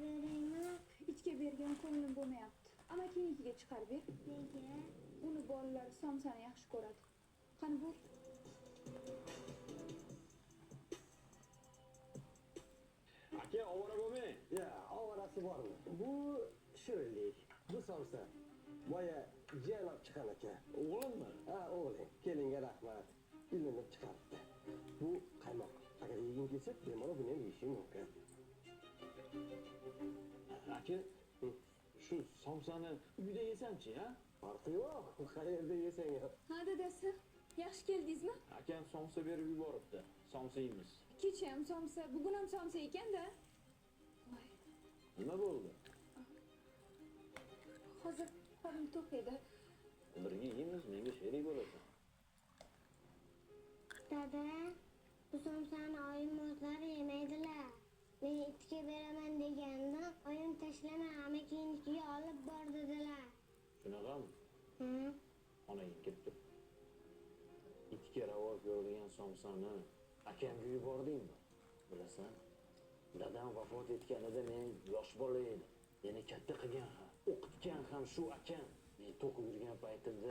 beraymi? Itga bergan ko'nglim bo'lmayapti. Amakinikiga chiqarib ber. Nega? Uni bolalar somsani yaxshi ko'radi. Qani bor. Aka, ovora bo'lmang. Ya, ovorasi bormi? Bu shirinlik, bu somsa. Boya jiyan olib chiqqan aka. O'g'limmi? Ha, o'g'ling. Kelinga rahmat. Ilinib chiqaribdi. Bu qaymoq. Agar yeging kelsa, bemalol buni ham yeyishing mumkin. Aka, shu somsani uyda yesam-chi, ha? Farqi yo'q. Qayerda yesang ham. Ha dadasi, yaxshi keldingizmi? Akam somsa berib yuboribdi. Somsa yeymiz. Kecha ham somsa, bugun ham somsa ekan-da. Voy, Nima bo'ldi? hozir qo'lim to'q edi. Birga yeymiz, menga sherik bo'lasan. Dada, bu somsani oyim o'zlari yemaydilar. Men itga beraman degandim, oyim tashlama, amakinikiga olib bor dedilar. Shunaqami? Hı? Onang ketdi. Itga ravo ko'rgan somsani akamga yubordingmi? Bilasan, dadam vafot etganida men yosh bola edim. Meni katta qilgan ham, o'qitgan ham shu akam. Men to'qib yurgan paytimda